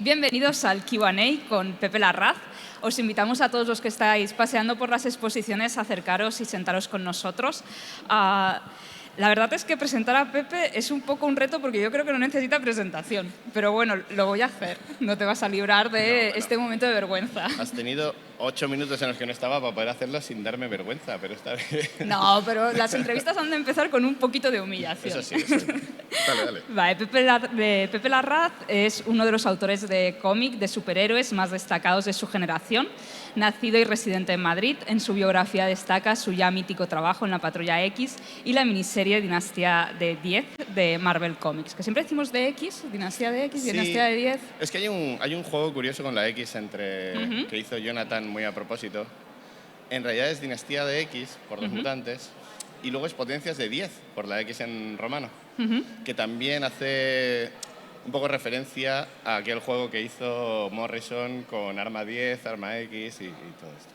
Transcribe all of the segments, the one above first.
Bienvenidos al Q&A con Pepe Larraz. Os invitamos a todos los que estáis paseando por las exposiciones a acercaros y sentaros con nosotros. La verdad es que presentar a Pepe es un poco un reto porque yo creo que no necesita presentación. Pero bueno, lo voy a hacer. No te vas a librar de este momento de vergüenza. Has tenido 8 minutos en los que no estaba para poder hacerlo sin darme vergüenza, pero está bien. No, pero las entrevistas han de empezar con un poquito de humillación. Eso sí. Dale. Vale, Pepe Larraz es uno de los autores de cómic de superhéroes más destacados de su generación. Nacido y residente en Madrid, en su biografía destaca su ya mítico trabajo en la Patrulla X y la miniserie Dinastía de 10 de Marvel Comics. Que siempre decimos de X, Dinastía de X, Sí, Dinastía de 10. Es que hay un juego curioso con la X que hizo Jonathan muy a propósito. En realidad es Dinastía de X por los mutantes y luego es Potencias de 10 por la X en romano, que también hace un poco referencia a aquel juego que hizo Morrison con Arma 10, Arma X y todo esto.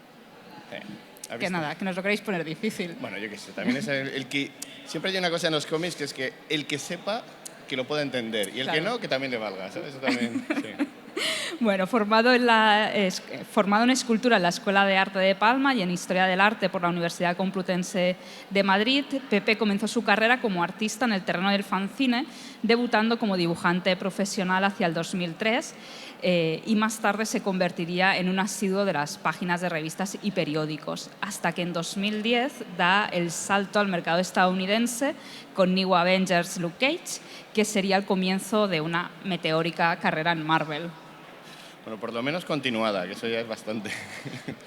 ¿Has Que visto? nada, que nos lo queréis poner difícil. Bueno, yo qué sé, también es el que... Siempre hay una cosa en los cómics que es que el que sepa que lo pueda entender y el que Claro. no, que también le valga, ¿sabes? Eso también, sí. Bueno, formado en escultura en la Escuela de Arte de Palma y en Historia del Arte por la Universidad Complutense de Madrid, Pepe comenzó su carrera como artista en el terreno del fanzine, debutando como dibujante profesional hacia el 2003 y más tarde se convertiría en un asiduo de las páginas de revistas y periódicos, hasta que en 2010 da el salto al mercado estadounidense con New Avengers Luke Cage, que sería el comienzo de una meteórica carrera en Marvel. Bueno, por lo menos continuada, que eso ya es bastante.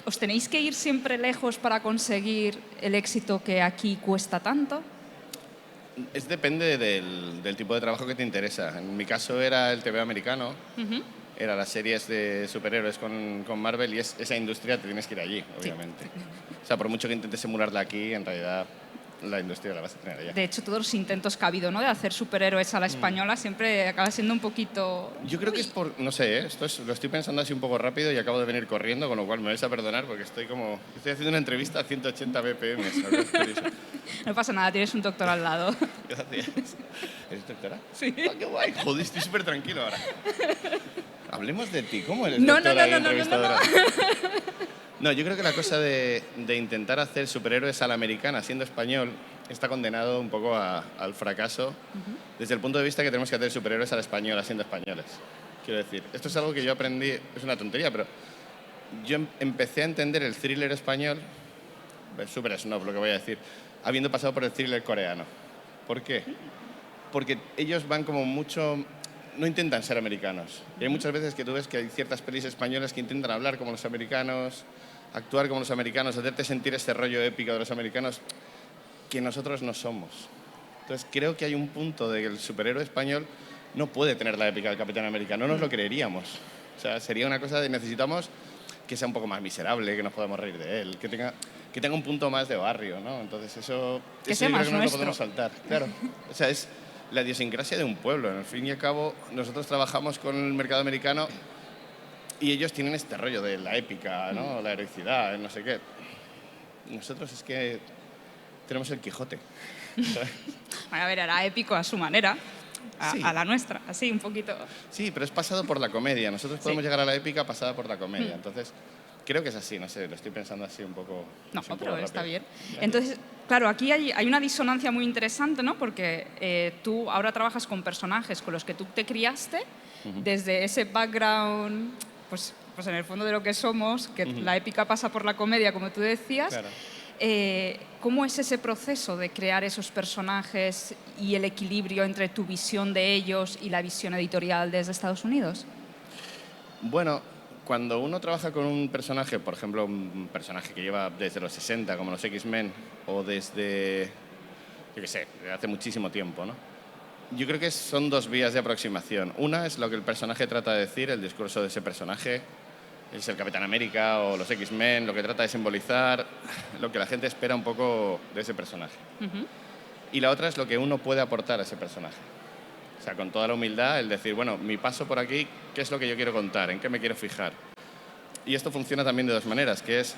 ¿Os tenéis que ir siempre lejos para conseguir el éxito que aquí cuesta tanto? Depende del tipo de trabajo que te interesa. En mi caso era el TV americano, era las series de superhéroes con Marvel y esa industria te tienes que ir allí, obviamente. O sea, por mucho que intentes emularla aquí, en realidad la industria la vas a tener allá. De hecho, todos los intentos que ha habido, ¿no?, de hacer superhéroes a la española siempre acaba siendo un poquito... Yo creo que es por, no sé, lo estoy pensando así un poco rápido y acabo de venir corriendo, con lo cual me vais a perdonar porque estoy haciendo una entrevista a 180 BPM. No pasa nada, tienes un doctor al lado. Gracias. ¿Eres doctora? Sí. Ah, qué guay. Joder, estoy súper tranquilo ahora. Hablemos de ti. ¿Cómo eres No, doctora y no. entrevistadora? No, yo creo que la cosa de intentar hacer superhéroes a la americana siendo español está condenado un poco al fracaso desde el punto de vista que tenemos que hacer superhéroes a la española siendo españoles. Quiero decir, esto es algo que yo aprendí, es una tontería, pero yo empecé a entender el thriller español, es súper snob lo que voy a decir, habiendo pasado por el thriller coreano. ¿Por qué? Porque ellos van como mucho... No intentan ser americanos. Y hay muchas veces que tú ves que hay ciertas pelis españolas que intentan hablar como los americanos, actuar como los americanos, hacerte sentir este rollo épico de los americanos que nosotros no somos. Entonces creo que hay un punto de que el superhéroe español no puede tener la épica del Capitán América, no nos lo creeríamos. O sea, sería una cosa de necesitamos que sea un poco más miserable, que nos podamos reír de él, que tenga un punto más de barrio, ¿no? Entonces eso Que yo sea creo más que no lo nuestro. podemos saltar. Claro. O sea, es la idiosincrasia de un pueblo. Al fin y al cabo, nosotros trabajamos con el mercado americano y ellos tienen este rollo de la épica, ¿no? La heroicidad, no sé qué. Nosotros es que tenemos el Quijote. A ver, era épico a su manera, Sí. a la nuestra, así un poquito. Sí, pero es pasado por la comedia. Nosotros podemos Sí. llegar a la épica pasada por la comedia. Entonces, creo que es así, no sé, lo estoy pensando así un poco... No, así un pero poco está rápido. bien. Gracias. Entonces, claro, aquí hay una disonancia muy interesante, ¿no? Porque tú ahora trabajas con personajes con los que tú te criaste, desde ese background, pues en el fondo de lo que somos, que la épica pasa por la comedia, como tú decías. Claro. ¿Cómo es ese proceso de crear esos personajes y el equilibrio entre tu visión de ellos y la visión editorial desde Estados Unidos? Bueno, cuando uno trabaja con un personaje, por ejemplo, un personaje que lleva desde los 60, como los X-Men, o desde, yo qué sé, hace muchísimo tiempo, ¿no? Yo creo que son dos vías de aproximación. Una es lo que el personaje trata de decir, el discurso de ese personaje, es el Capitán América o los X-Men, lo que trata de simbolizar, lo que la gente espera un poco de ese personaje. Y la otra es lo que uno puede aportar a ese personaje. O sea, con toda la humildad, el decir, bueno, mi paso por aquí, ¿qué es lo que yo quiero contar? ¿En qué me quiero fijar? Y esto funciona también de dos maneras, que es,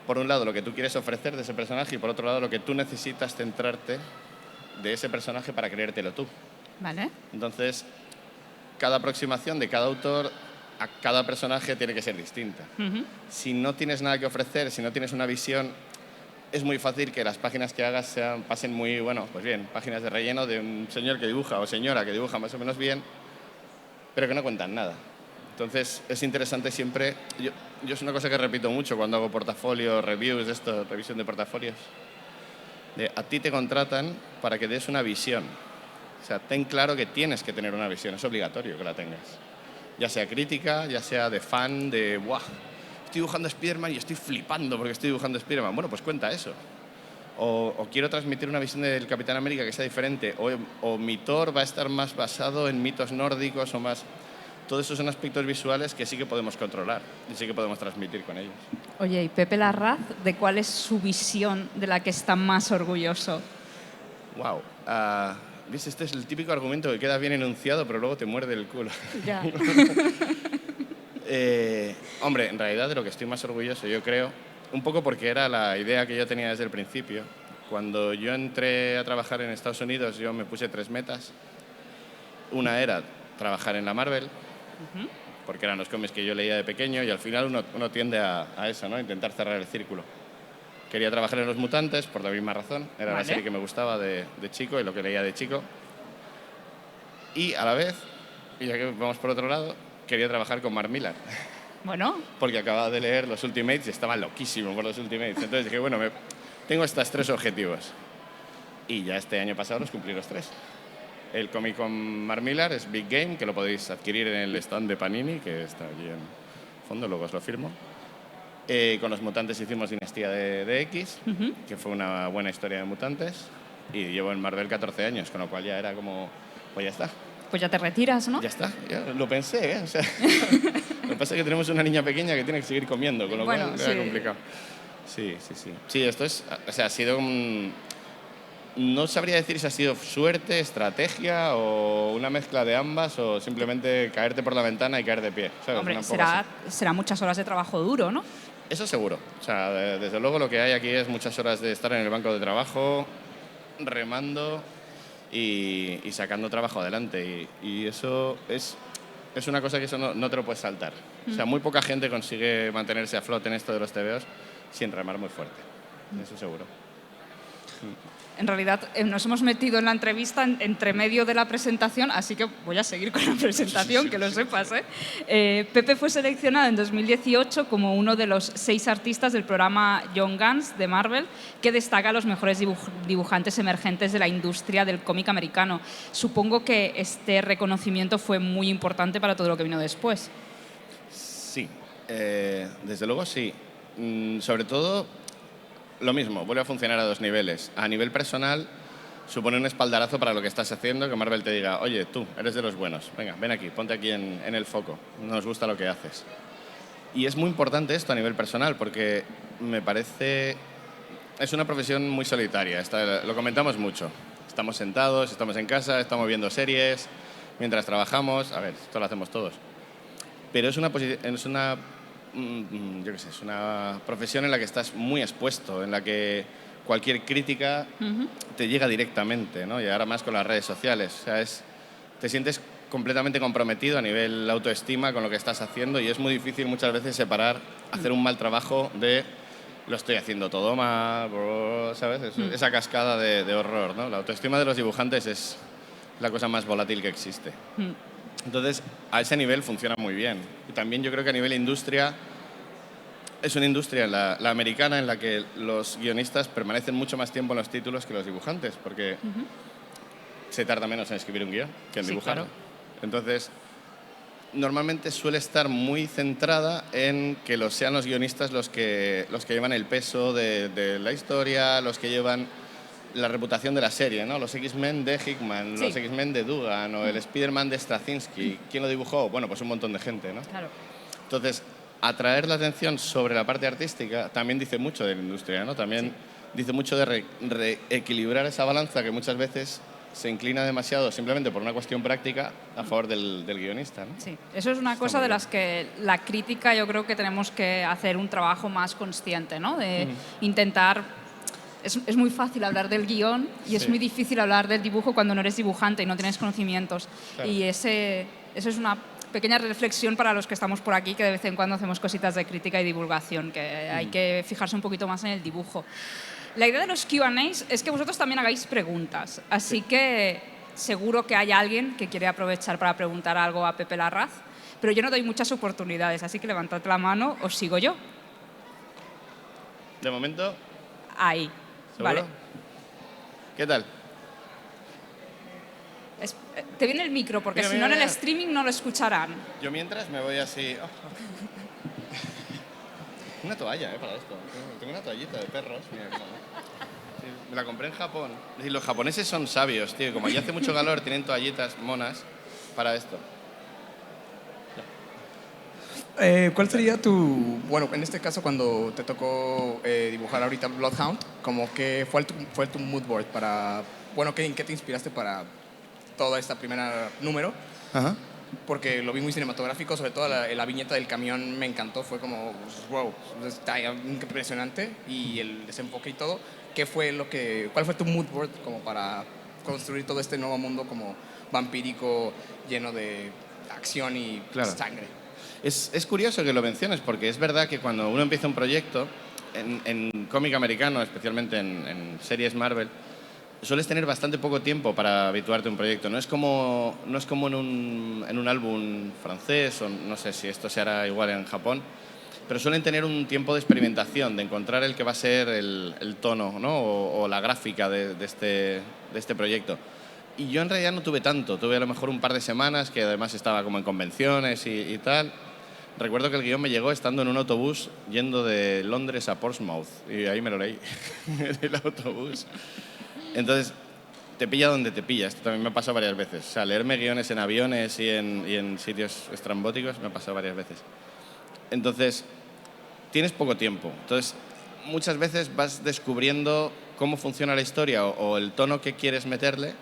por un lado, lo que tú quieres ofrecer de ese personaje y, por otro lado, lo que tú necesitas centrarte de ese personaje para creértelo tú. ¿Vale? Entonces, cada aproximación de cada autor a cada personaje tiene que ser distinta. Si no tienes nada que ofrecer, si no tienes una visión, es muy fácil que las páginas que hagas pasen muy, bueno, pues bien, páginas de relleno de un señor que dibuja o señora que dibuja más o menos bien, pero que no cuentan nada. Entonces, es interesante siempre... Yo es una cosa que repito mucho cuando hago portafolio, reviews, revisión de portafolios. A ti te contratan para que des una visión. O sea, ten claro que tienes que tener una visión, es obligatorio que la tengas. Ya sea crítica, ya sea de fan, de ¡buah! Estoy dibujando Spider-Man y estoy flipando porque estoy dibujando Spider-Man. Bueno, pues cuenta eso. O quiero transmitir una visión del Capitán América que sea diferente. O mi Thor va a estar más basado en mitos nórdicos o más... Todos esos son aspectos visuales que sí que podemos controlar y sí que podemos transmitir con ellos. Oye, ¿y Pepe Larraz, de cuál es su visión de la que está más orgulloso? Wow. ¿Ves? Este es el típico argumento que queda bien enunciado, pero luego te muerde el culo. Ya. Hombre, en realidad de lo que estoy más orgulloso, yo creo, un poco porque era la idea que yo tenía desde el principio. Cuando yo entré a trabajar en Estados Unidos, yo me puse 3 metas. Una era trabajar en la Marvel, porque eran los cómics que yo leía de pequeño y al final uno tiende a eso, ¿no? Intentar cerrar el círculo. Quería trabajar en Los Mutantes por la misma razón. Era la serie que me gustaba de chico y lo que leía de chico. Y a la vez, y ya que vamos por otro lado, quería trabajar con Mark Millar. Bueno. Porque acababa de leer los Ultimates y estaba loquísimo por los Ultimates. Entonces dije, bueno, tengo estos 3 objetivos. Y ya este año pasado los cumplí los 3. El cómic con Mark Millar es Big Game, que lo podéis adquirir en el stand de Panini, que está allí en fondo, luego os lo firmo. Con Los Mutantes hicimos Dinastía de X, que fue una buena historia de mutantes. Y llevo en Marvel 14 años, con lo cual ya era como, pues ya está. Pues ya te retiras, ¿no? Ya está, ya lo pensé, ¿eh? O sea, lo que pasa es que tenemos una niña pequeña que tiene que seguir comiendo, con lo cual era complicado. Sí. Sí, esto es, o sea, ha sido no sabría decir si ha sido suerte, estrategia o una mezcla de ambas o simplemente caerte por la ventana y caer de pie, ¿sabes? Hombre, será muchas horas de trabajo duro, ¿no? Eso seguro. O sea, desde luego lo que hay aquí es muchas horas de estar en el banco de trabajo, remando y sacando trabajo adelante. Y eso es una cosa que eso no te lo puedes saltar. O sea, muy poca gente consigue mantenerse a flote en esto de los TVOs sin remar muy fuerte. Eso seguro. En realidad nos hemos metido en la entrevista entre medio de la presentación, así que voy a seguir con la presentación, que lo sepas. Pepe fue seleccionado en 2018 como uno de los 6 artistas del programa Young Guns de Marvel, que destaca a los mejores dibujantes emergentes de la industria del cómic americano. Supongo que este reconocimiento fue muy importante para todo lo que vino después. Sí, desde luego sí. Sobre todo... Lo mismo, vuelve a funcionar a 2 niveles. A nivel personal, supone un espaldarazo para lo que estás haciendo, que Marvel te diga, oye, tú, eres de los buenos, venga, ven aquí, ponte aquí en el foco, nos gusta lo que haces. Y es muy importante esto a nivel personal, porque me parece... Es una profesión muy solitaria, lo comentamos mucho. Estamos sentados, estamos en casa, estamos viendo series, mientras trabajamos, a ver, esto lo hacemos todos. Pero es una profesión en la que estás muy expuesto, en la que cualquier crítica te llega directamente, ¿no? Y ahora más con las redes sociales. O sea, te sientes completamente comprometido a nivel autoestima con lo que estás haciendo y es muy difícil muchas veces separar hacer un mal trabajo de lo estoy haciendo todo mal, ¿sabes? Esa cascada de horror, ¿no? La autoestima de los dibujantes es la cosa más volátil que existe. Entonces, a ese nivel funciona muy bien. Y también yo creo que a nivel industria, es una industria, la americana, en la que los guionistas permanecen mucho más tiempo en los títulos que los dibujantes, porque se tarda menos en escribir un guión que en dibujarlo. Claro. Entonces, normalmente suele estar muy centrada en que sean los guionistas los que llevan el peso de la historia, los que llevan la reputación de la serie, ¿no? Los X-Men de Hickman, los X-Men de Dugan o el Spider-Man de Straczynski. ¿Quién lo dibujó? Bueno, pues un montón de gente, ¿no? Claro. Entonces, atraer la atención sobre la parte artística también dice mucho de la industria, ¿no? También dice mucho de reequilibrar esa balanza que muchas veces se inclina demasiado simplemente por una cuestión práctica a favor del guionista, ¿no? Sí, eso es una cosa de las que la crítica yo creo que tenemos que hacer un trabajo más consciente, ¿no? De intentar... Es muy fácil hablar del guión y es muy difícil hablar del dibujo cuando no eres dibujante y no tienes conocimientos. Claro. Y eso es pequeña reflexión para los que estamos por aquí, que de vez en cuando hacemos cositas de crítica y divulgación, que hay que fijarse un poquito más en el dibujo. La idea de los Q&As es que vosotros también hagáis preguntas, así que seguro que hay alguien que quiere aprovechar para preguntar algo a Pepe Larraz, pero yo no doy muchas oportunidades, así que levantad la mano, os sigo yo. De momento... Ahí. ¿Seguro? Vale. ¿Qué tal? Te viene el micro, porque Mira, si mira, no en el mira. streaming no lo escucharán. Yo mientras me voy así... Una toalla, para esto. Tengo una toallita de perros. Mira, sí, me la compré en Japón. Es decir, los japoneses son sabios, tío. Como allí hace mucho calor, tienen toallitas monas para esto. ¿Cuál sería tu, bueno, en este caso cuando te tocó dibujar ahorita Bloodhound, como que fue tu mood board para, bueno, ¿en qué te inspiraste para toda esta primera número? Ajá. Porque lo vi muy cinematográfico, sobre todo la viñeta del camión me encantó, fue como, wow, está impresionante y el desenfoque y todo. ¿Cuál fue tu mood board como para construir todo este nuevo mundo como vampírico, lleno de acción y sangre? Es curioso que lo menciones porque es verdad que cuando uno empieza un proyecto, en cómic americano, especialmente en series Marvel, sueles tener bastante poco tiempo para habituarte a un proyecto. No es como en un álbum francés, o no sé si esto se hará igual en Japón, pero suelen tener un tiempo de experimentación, de encontrar el que va a ser el tono, ¿no? o la gráfica de este proyecto. Y yo en realidad no tuve tanto, tuve a lo mejor un par de semanas, que además estaba como en convenciones y tal. Recuerdo que el guión me llegó estando en un autobús yendo de Londres a Portsmouth, y ahí me lo leí, en el autobús. Entonces, te pilla donde te pilla. Esto también me ha pasado varias veces. O sea, leerme guiones en aviones y en sitios estrambóticos me ha pasado varias veces. Entonces, tienes poco tiempo. Entonces, muchas veces vas descubriendo cómo funciona la historia o el tono que quieres meterle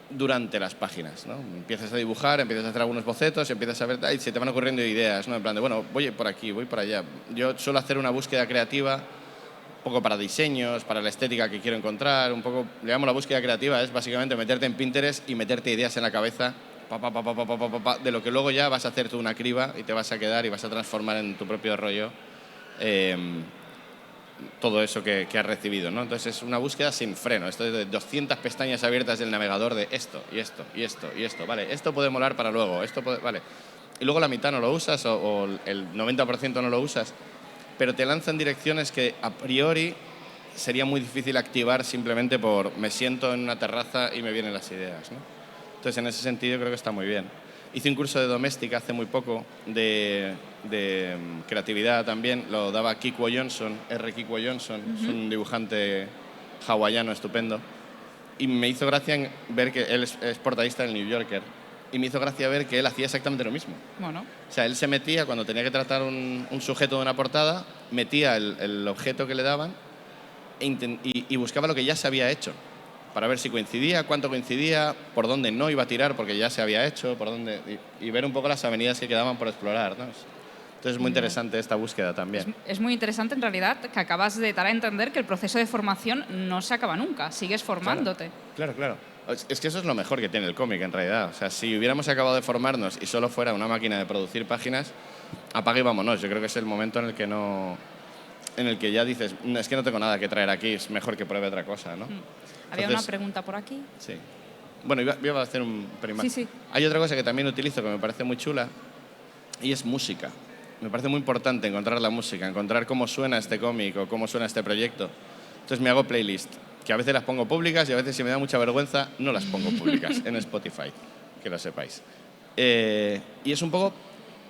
durante las páginas, ¿no? Empiezas a dibujar, empiezas a hacer algunos bocetos, empiezas a ver y se te van ocurriendo ideas, ¿no? En plan de, bueno, voy por aquí, voy por allá. Yo suelo hacer una búsqueda creativa un poco para diseños, para la estética que quiero encontrar, un poco, le llamo la búsqueda creativa, es básicamente meterte en Pinterest y meterte ideas en la cabeza de lo que luego ya vas a hacer tú una criba y te vas a quedar y vas a transformar en tu propio rollo todo eso que has recibido, ¿no? Entonces es una búsqueda sin freno, esto es de 200 pestañas abiertas del navegador de esto, y esto, y esto, y esto, vale, esto puede molar para luego, esto puede, vale. Y luego la mitad no lo usas o el 90% no lo usas, pero te lanzan direcciones que a priori sería muy difícil activar simplemente por me siento en una terraza y me vienen las ideas, ¿no? Entonces en ese sentido creo que está muy bien. Hice un curso de doméstica hace muy poco de creatividad también, lo daba Kikwo Johnson, Kikwo Johnson, es un dibujante hawaiano estupendo, y me hizo gracia ver que él es portadista del New Yorker, y me hizo gracia ver que él hacía exactamente lo mismo. Bueno. O sea, él se metía, cuando tenía que tratar un sujeto de una portada, metía el objeto que le daban y buscaba lo que ya se había hecho, para ver si coincidía, cuánto coincidía, por dónde no iba a tirar porque ya se había hecho, por dónde, y ver un poco las avenidas que quedaban por explorar, ¿no? Entonces es muy interesante esta búsqueda también. Es muy interesante en realidad que acabas de dar a entender que el proceso de formación no se acaba nunca, sigues formándote. Claro. Es que eso es lo mejor que tiene el cómic en realidad. O sea, si hubiéramos acabado de formarnos y solo fuera una máquina de producir páginas, apaga y vámonos. Yo creo que es el momento en el que ya dices, es que no tengo nada que traer aquí, es mejor que pruebe otra cosa, ¿no? Había una pregunta por aquí. Sí. Bueno, iba a hacer un primar. Sí. Hay otra cosa que también utilizo que me parece muy chula y es música. Me parece muy importante encontrar la música, encontrar cómo suena este cómic o cómo suena este proyecto. Entonces me hago playlist, que a veces las pongo públicas y a veces, si me da mucha vergüenza, no las pongo públicas en Spotify, que lo sepáis. Y es un poco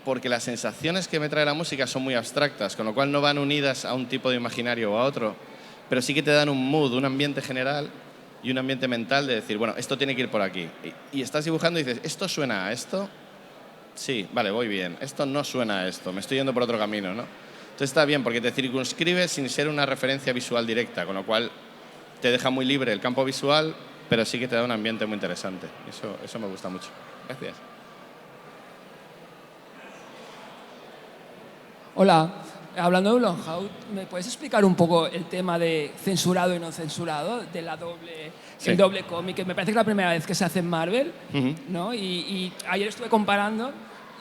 porque las sensaciones que me trae la música son muy abstractas, con lo cual no van unidas a un tipo de imaginario o a otro, pero sí que te dan un mood, un ambiente general y un ambiente mental de decir, bueno, esto tiene que ir por aquí. Y estás dibujando y dices, ¿esto suena a esto? Sí, vale, voy bien. Esto no suena a esto, me estoy yendo por otro camino, ¿no? Entonces está bien porque te circunscribes sin ser una referencia visual directa, con lo cual te deja muy libre el campo visual, pero sí que te da un ambiente muy interesante. Eso me gusta mucho. Gracias. Hola, Hablando de Blumhouse, ¿me puedes explicar un poco el tema de censurado y no censurado, de Sí. el doble cómic? Que me parece que es la primera vez que se hace en Marvel, Ujú. ¿no? Y ayer estuve comparando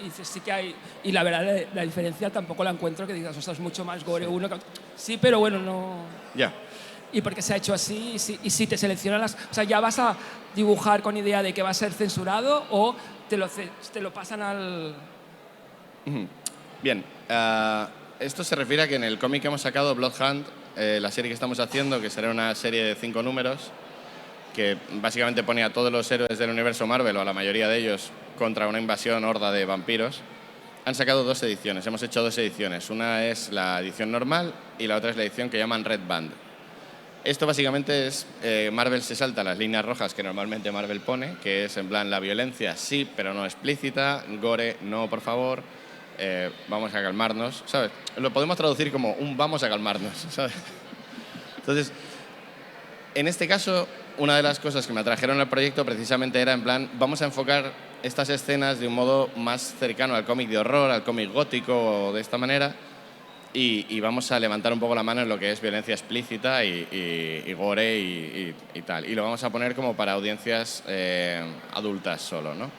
y dices, sí que hay... Y la verdad, la diferencia tampoco la encuentro, que digas, ostras, es mucho más gore uno que... Sí, pero bueno, no... Ya. ¿Y por qué se ha hecho así? Y si te seleccionan las... O sea, ¿ya vas a dibujar con idea de que va a ser censurado o te lo pasan al...? Bien, esto se refiere a que en el cómic que hemos sacado, Bloodhunt, la serie que estamos haciendo, que será una serie de 5 números, que básicamente pone a todos los héroes del universo Marvel, o a la mayoría de ellos, contra una invasión horda de vampiros, han sacado 2 ediciones. Hemos hecho 2 ediciones. Una es la edición normal y la otra es la edición que llaman Red Band. Esto básicamente es, Marvel se salta las líneas rojas que normalmente Marvel pone, que es en plan la violencia sí, pero no explícita, gore no, por favor, vamos a calmarnos, ¿sabes? Lo podemos traducir como un vamos a calmarnos, ¿sabes? Entonces, en este caso, una de las cosas que me atrajeron al proyecto precisamente era en plan, vamos a enfocar estas escenas de un modo más cercano al cómic de horror, al cómic gótico o de esta manera, y vamos a levantar un poco la mano en lo que es violencia explícita y gore y tal. Y lo vamos a poner como para audiencias adultas solo, ¿no?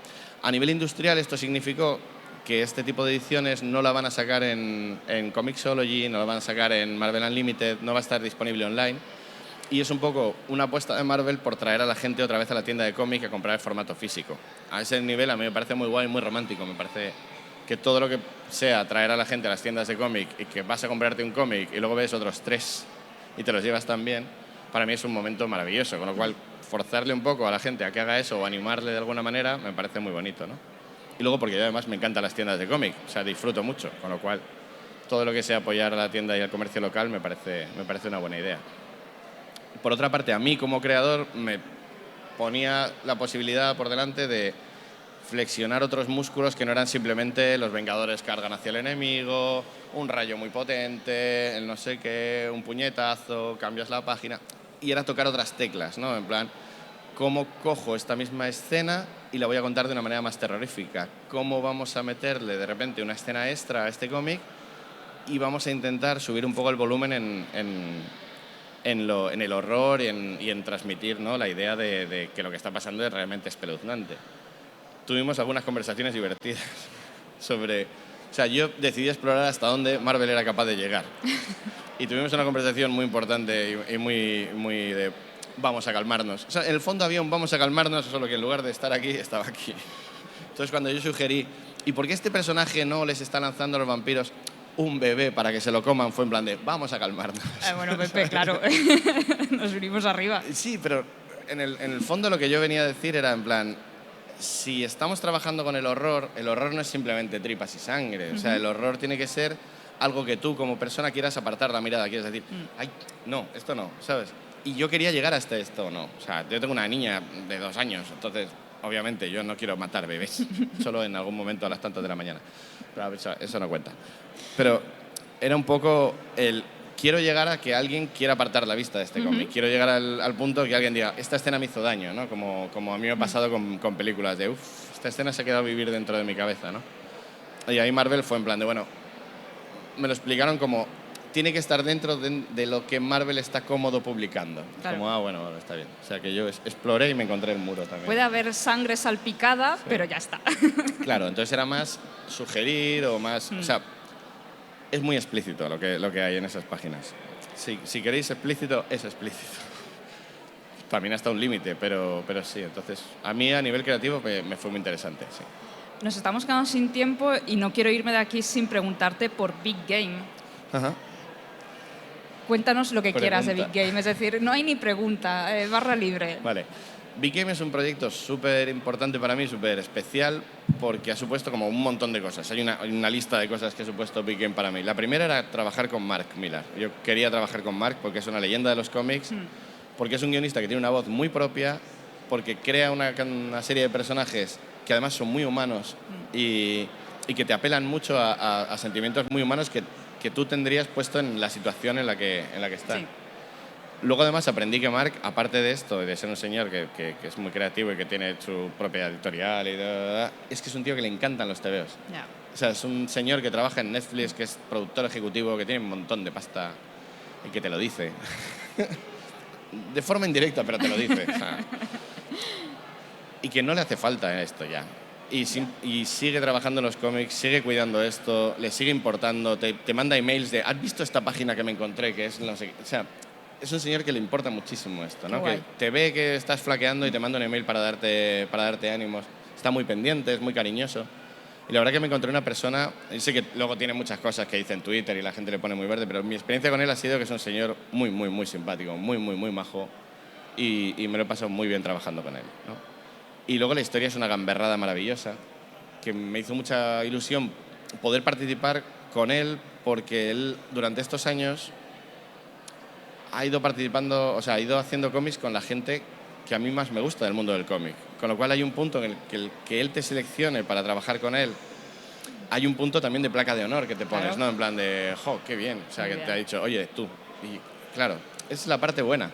A nivel industrial esto significó que este tipo de ediciones no la van a sacar en Comixology, no la van a sacar en Marvel Unlimited, no va a estar disponible online. Y es un poco una apuesta de Marvel por traer a la gente otra vez a la tienda de cómic a comprar el formato físico. A ese nivel a mí me parece muy guay, muy romántico. Me parece que todo lo que sea traer a la gente a las tiendas de cómic y que vas a comprarte un cómic y luego ves otros 3 y te los llevas también, para mí es un momento maravilloso. Con lo cual, forzarle un poco a la gente a que haga eso o animarle de alguna manera me parece muy bonito, ¿no? Y luego porque yo además me encantan las tiendas de cómic, o sea, disfruto mucho. Con lo cual, todo lo que sea apoyar a la tienda y al comercio local me parece una buena idea. Por otra parte, a mí como creador me ponía la posibilidad por delante de flexionar otros músculos que no eran simplemente los Vengadores cargan hacia el enemigo, un rayo muy potente, el no sé qué, un puñetazo, cambias la página. Y era tocar otras teclas, ¿no? En plan, ¿cómo cojo esta misma escena y la voy a contar de una manera más terrorífica? ¿Cómo vamos a meterle de repente una escena extra a este cómic y vamos a intentar subir un poco el volumen en el horror y en transmitir, ¿no?, la idea de que lo que está pasando es realmente espeluznante? Tuvimos algunas conversaciones divertidas sobre... O sea, yo decidí explorar hasta dónde Marvel era capaz de llegar. Y tuvimos una conversación muy importante y muy de vamos a calmarnos. O sea, en el fondo había un vamos a calmarnos, solo que en lugar de estar aquí, estaba aquí. Entonces, cuando yo sugerí, ¿y por qué este personaje no les está lanzando a los vampiros un bebé para que se lo coman? Fue en plan de, vamos a calmarnos. Bueno, Pepe, claro, nos vinimos arriba. Sí, pero en el fondo lo que yo venía a decir era en plan, si estamos trabajando con el horror no es simplemente tripas y sangre. O sea, el horror tiene que ser algo que tú como persona quieras apartar la mirada, quieres decir, ay, no, esto no, ¿sabes? Y yo quería llegar hasta esto, no. O sea, yo tengo una niña de 2 años, entonces, obviamente, yo no quiero matar bebés, solo en algún momento a las tantas de la mañana. Pero eso no cuenta. Pero era un poco el... Quiero llegar a que alguien quiera apartar la vista de este cómic. Quiero llegar al punto que alguien diga, esta escena me hizo daño, ¿no? Como a mí me ha pasado con películas de, esta escena se ha quedado a vivir dentro de mi cabeza, ¿no? Y ahí Marvel fue en plan de, bueno, me lo explicaron como, tiene que estar dentro de lo que Marvel está cómodo publicando. Claro. Como, bueno, está bien. O sea, que yo exploré y me encontré el muro también. Puede haber sangre salpicada, Sí. pero ya está. Claro, entonces era más sugerir o más... O sea, es muy explícito lo que hay en esas páginas. Si queréis explícito, es explícito. También hasta un límite, pero sí. Entonces, a mí a nivel creativo me fue muy interesante, sí. Nos estamos quedando sin tiempo y no quiero irme de aquí sin preguntarte por Big Game. Ajá. Cuéntanos lo que quieras de Big Pregunta. Game, es decir, no hay ni pregunta, barra libre. Vale. Big Game es un proyecto súper importante para mí, súper especial, porque ha supuesto como un montón de cosas. Hay una lista de cosas que ha supuesto Big Game para mí. La primera era trabajar con Mark Millar. Yo quería trabajar con Mark porque es una leyenda de los cómics, porque es un guionista que tiene una voz muy propia, porque crea una serie de personajes que además son muy humanos y que te apelan mucho a sentimientos muy humanos que tú tendrías puesto en la situación en la que están. Sí. Luego además aprendí que Mark, aparte de esto, de ser un señor que es muy creativo y que tiene su propia editorial, es que es un tío que le encantan los tebeos. Ya. O sea, es un señor que trabaja en Netflix, que es productor ejecutivo, que tiene un montón de pasta y que te lo dice. De forma indirecta, pero te lo dice. O sea, y que no le hace falta esto ya. Y sigue trabajando en los cómics, sigue cuidando esto, le sigue importando, te manda emails de ¿has visto esta página que me encontré? Que es no sé qué? O sea, es un señor que le importa muchísimo esto, ¿no? Que te ve que estás flaqueando y te manda un email para darte ánimos. Está muy pendiente, es muy cariñoso. Y la verdad que me encontré una persona, y sé que luego tiene muchas cosas que dice en Twitter y la gente le pone muy verde, pero mi experiencia con él ha sido que es un señor muy, muy, muy simpático, muy, muy, muy majo, y me lo he pasado muy bien trabajando con él, ¿no? Y luego la historia es una gamberrada maravillosa, que me hizo mucha ilusión poder participar con él, porque él durante estos años ha ido participando, o sea, ha ido haciendo cómics con la gente que a mí más me gusta del mundo del cómic. Con lo cual hay un punto en el que él te seleccione para trabajar con él. Hay un punto también de placa de honor que te pones, ¿no? En plan de, jo, qué bien. O sea, que te ha dicho, oye, tú. Y claro, esa es la parte buena.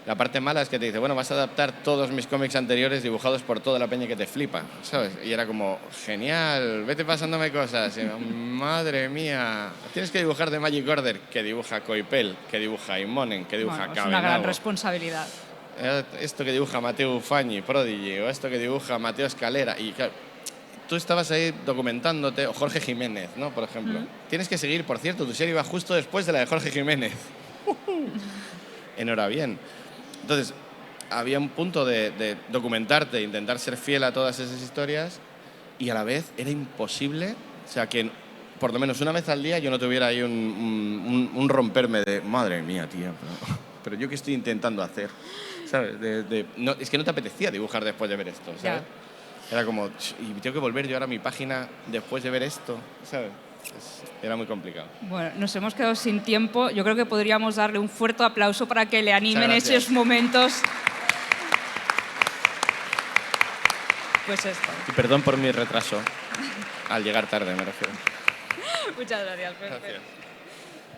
La parte mala es que te dice, bueno, vas a adaptar todos mis cómics anteriores dibujados por toda la peña que te flipa, ¿sabes? Y era como, genial, vete pasándome cosas. Y, madre mía, tienes que dibujar de Magic Order, que dibuja Coipel, que dibuja Immonen, que dibuja Bueno, es Cabenagua. una gran responsabilidad. Esto que dibuja Mateo Fagni, Prodigy, o esto que dibuja Mateo Escalera. Y claro, tú estabas ahí documentándote, o Jorge Jiménez, ¿no? Por ejemplo. Tienes que seguir, por cierto, tu serie iba justo después de la de Jorge Jiménez. Enhorabuena. Entonces, había un punto de documentarte, intentar ser fiel a todas esas historias, y a la vez era imposible, o sea, que por lo menos una vez al día yo no tuviera ahí un romperme de, madre mía, tía, pero yo qué estoy intentando hacer, ¿sabes? No, es que no te apetecía dibujar después de ver esto, ¿sabes? Era como, y tengo que volver yo ahora a mi página después de ver esto, ¿sabes? Era muy complicado. Bueno, nos hemos quedado sin tiempo. Yo creo que podríamos darle un fuerte aplauso para que le animen esos momentos. Pues esto. Y perdón por mi retraso al llegar tarde, me refiero. Muchas gracias. Gracias.